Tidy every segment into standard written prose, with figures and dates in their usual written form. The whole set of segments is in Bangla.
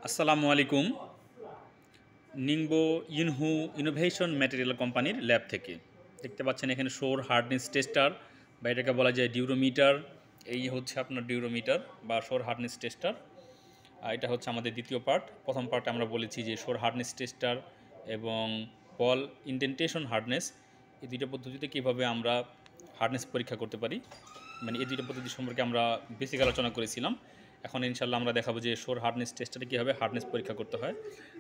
আসসালামু আলাইকুম। নিংবো ইনহু ইনোভেশন ম্যাটেরিয়াল কোম্পানির ল্যাব থেকে দেখতে পাচ্ছেন এখানে শোর হার্ডনেস টেস্টার বা এটাকে বলা যায় ডিউরোমিটার। এই হচ্ছে আপনার ডিউরোমিটার বা শোর হার্ডনেস টেস্টার। এটা হচ্ছে আমাদের দ্বিতীয় পার্ট। প্রথম পার্টে আমরা বলেছি যে শোর হার্ডনেস টেস্টার এবং বল ইনডেন্টেশন হার্ডনেস, এই দুইটা পদ্ধতিতে কীভাবে আমরা হার্ডনেস পরীক্ষা করতে পারি, মানে এই দুইটা পদ্ধতি সম্পর্কে আমরা বেসিক আলোচনা করেছিলাম। এখন ইনশাল্লাহ আমরা দেখাবো যে শোর হার্ডনেস টেস্টারে কীভাবে হার্ডনেস পরীক্ষা করতে হয়।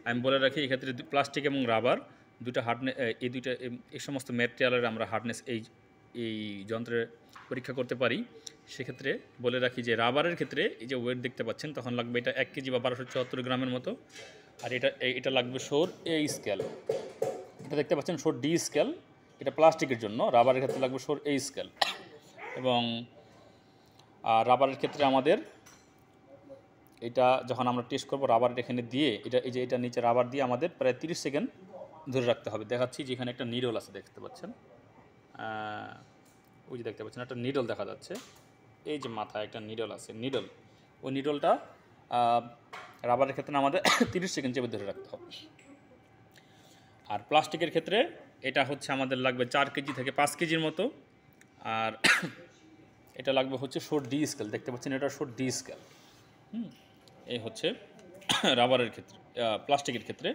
আমি বলে রাখি এক্ষেত্রে প্লাস্টিক এবং রাবার দুটো হার্ডনেস, এই সমস্ত ম্যাটেরিয়ালের আমরা হার্ডনেস এই যন্ত্রে পরীক্ষা করতে পারি। সেক্ষেত্রে বলে রাখি যে রাবারের ক্ষেত্রে এই যে ওয়েট দেখতে পাচ্ছেন, তখন লাগবে এটা 1 কেজি বা 1274 গ্রামের মতো। আর এটা লাগবে শোর এ স্কেল। এটা দেখতে পাচ্ছেন শোর ডি স্কেল, এটা প্লাস্টিকের জন্য। রাবারের ক্ষেত্রে লাগবে শোর এ স্কেল। এবং রাবারের ক্ষেত্রে আমাদের এটা যখন আমরা টেস্ট করব, রাবার এখানে দিয়ে এটা নিচে রাবার দিয়ে আমাদের প্রায় 30 সেকেন্ড ধরে রাখতে হবে। দেখাচ্ছি যেখানে একটা নিডল আছে, দেখতে পাচ্ছেন, ওই যে দেখতে পাচ্ছেন একটা নিডল দেখা যাচ্ছে। এই যে মাথায় একটা নিডল আছে, ওই নিডলটা রাবারের ক্ষেত্রে আমাদের 30 সেকেন্ড চেপে ধরে রাখতে হবে। আর প্লাস্টিকের ক্ষেত্রে এটা হচ্ছে আমাদের লাগবে 4 কেজি থেকে 5 কেজির মতো। আর এটা লাগবে হচ্ছে শোর ডি স্কেল, দেখতে পাচ্ছেন এটা শোর ডি স্কেল। এই হচ্ছে রাবারের ক্ষেত্রে। প্লাস্টিকের ক্ষেত্রে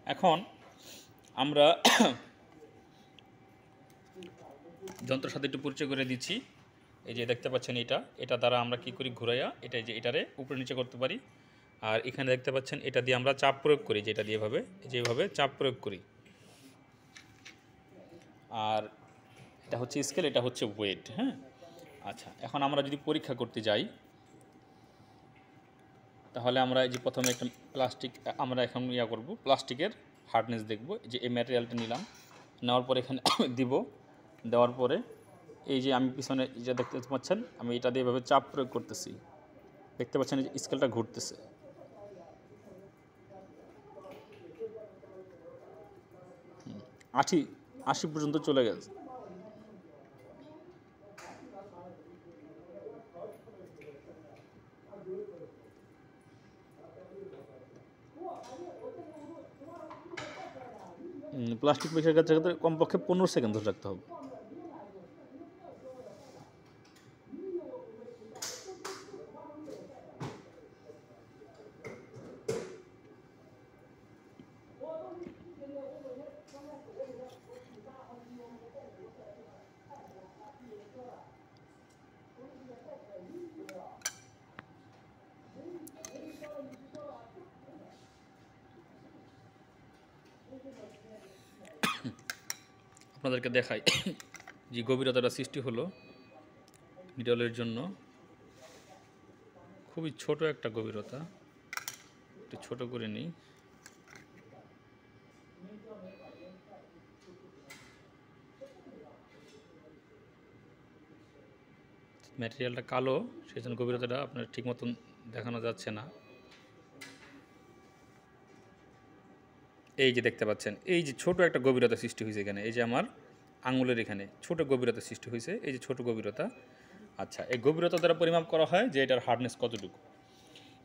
এখন আমরা যন্ত্রের সাথে একটু পরিচয় করে দিচ্ছি। এই যে দেখতে পাচ্ছেন এটা দ্বারা আমরা কি করি, ঘুরাইয়া এটারে উপরে নিচে করতে পারি। আর এখানে দেখতে পাচ্ছেন এটা দিয়ে আমরা চাপ প্রয়োগ করি, যেটা দিয়ে যেভাবে চাপ প্রয়োগ করি। আর এটা হচ্ছে স্কেল, এটা হচ্ছে ওয়েট। হ্যাঁ, আচ্ছা, এখন আমরা যদি পরীক্ষা করতে যাই তাহলে আমরা এই যে প্রথমে একটা প্লাস্টিক আমরা এখন করব, প্লাস্টিকের হার্ডনেস দেখব। যে এই ম্যাটেরিয়ালটা নিলাম, নেওয়ার পরে এখানে দিব, দেওয়ার পরে এই যে আমি পিছনে যে দেখতে পাচ্ছেন, আমি এটা দিয়ে এভাবে চাপ প্রয়োগ করতেছি। দেখতে পাচ্ছেন যে স্কেলটা ঘুরতেছে। আশি পর্যন্ত চলে গেছে। প্লাস্টিক পরীক্ষার ক্ষেত্রে কমপক্ষে 15 সেকেন্ড ধরে রাখতে হবে। আপনাদেরকে দেখাই যে গভীরতাটা সৃষ্টি হলো নিডলের জন্য। খুবই ছোট একটা গভীরতা, একটু ছোট করে নিই। ম্যাটেরিয়ালটা কালো, সেই জন্য গভীরতাটা আপনার ঠিক মতন দেখানো যাচ্ছে না। এই যে দেখতে পাচ্ছেন, এই যে ছোট একটা গভীরতা সৃষ্টি হয়েছে এখানে। এই যে আমার আঙুলের এখানে ছোট গভীরতা সৃষ্টি হয়েছে, এই যে ছোট গভীরতা। আচ্ছা, এই গভীরতা দ্বারা পরিমাপ করা হয় যে এটার হার্ডনেস কতটুকু।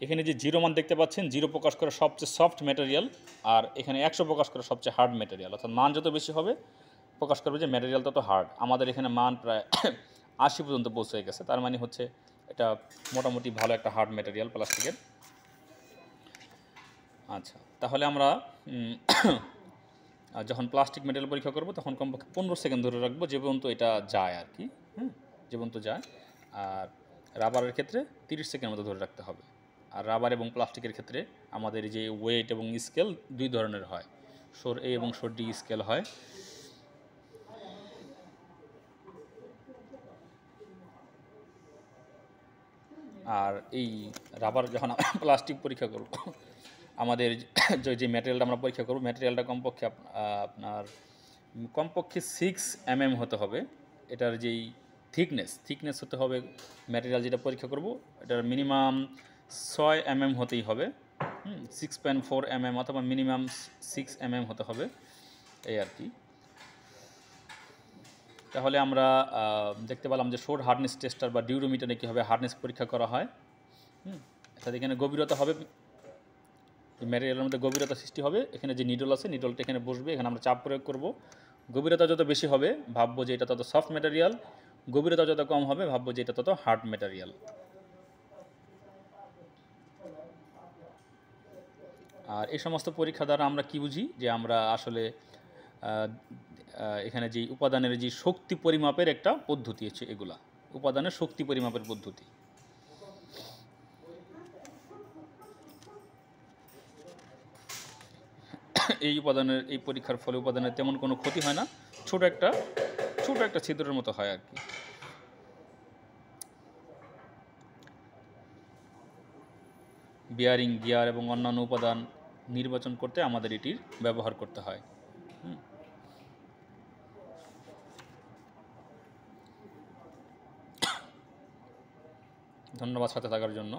এখানে যে 0 মান দেখতে পাচ্ছেন, 0 প্রকাশ করে সবচেয়ে সফট ম্যাটেরিয়াল, আর এখানে 100 প্রকাশ করে সবচেয়ে হার্ড ম্যাটেরিয়াল। অর্থাৎ মান যত বেশি হবে প্রকাশ করবে যে ম্যাটেরিয়াল তত হার্ড। আমাদের এখানে মান প্রায় 80 পর্যন্ত পৌঁছে গেছে, তার মানে হচ্ছে এটা মোটামুটি ভালো একটা হার্ড ম্যাটেরিয়াল প্লাস্টিকের। আচ্ছা, তাহলে আমরা যখন প্লাস্টিক মেটেরিয়াল পরীক্ষা করব তখন কমপক্ষে 15 সেকেন্ড ধরে রাখবো, যে পর্যন্ত এটা যায় আর কি। যে পর্যন্ত যায়। আর রাবারের ক্ষেত্রে 30 সেকেন্ড মতো ধরে রাখতে হবে। আর রাবার এবং প্লাস্টিকের ক্ষেত্রে আমাদের যে ওয়েট এবং স্কেল দুই ধরনের হয়, শোর এ এবং শোর ডি স্কেল হয়। আর এই রাবার যখন প্লাস্টিক পরীক্ষা করব, আমাদের যে ম্যাটেরিয়ালটা আমরা পরীক্ষা করব, ম্যাটেরিয়ালটা কমপক্ষে আপনার 6 mm হতে হবে। এটার যেই থিকনেস হতে হবে, ম্যাটেরিয়াল যেটা পরীক্ষা করব এটার মিনিমাম 6 mm হতেই হবে। 6.4 mm অথবা মিনিমাম 6 mm হতে হবে, এই আর কি। তাহলে আমরা দেখতে পেলাম যে শোর হার্ডনেস টেস্টার বা ডিউরোমিটারে কীভাবে হার্ডনেস পরীক্ষা করা হয়। অর্থাৎ এখানে গভীরতা হবে ম্যাটেরিয়ালের মধ্যে গভীরতা সৃষ্টি হবে। এখানে যে নিডল আছে, নিডলটা এখানে বসবে, এখানে আমরা চাপ প্রয়োগ করব। গভীরতা যত বেশি হবে ভাববো যে এটা তত সফট ম্যাটেরিয়াল, গভীরতা যত কম হবে ভাববো যে এটা তত হার্ড ম্যাটেরিয়াল। আর এই সমস্ত পরীক্ষা দ্বারা আমরা কি বুঝি, যে আমরা আসলে এখানে যে উপাদানের যে শক্তি পরিমাপের একটা পদ্ধতি আছে, এগুলা উপাদানের শক্তি পরিমাপের পদ্ধতি। এই পরীক্ষার ফলে উপাদানের তেমন কোনো ক্ষতি হয় না, ছোট একটা ছিদ্রের মতো হয় আর কি। বিয়ারিং, গিয়ার এবং অন্যান্য উপাদান নির্বাচন করতে আমাদের এটির ব্যবহার করতে হয়। ধন্যবাদ সাথে থাকার জন্য।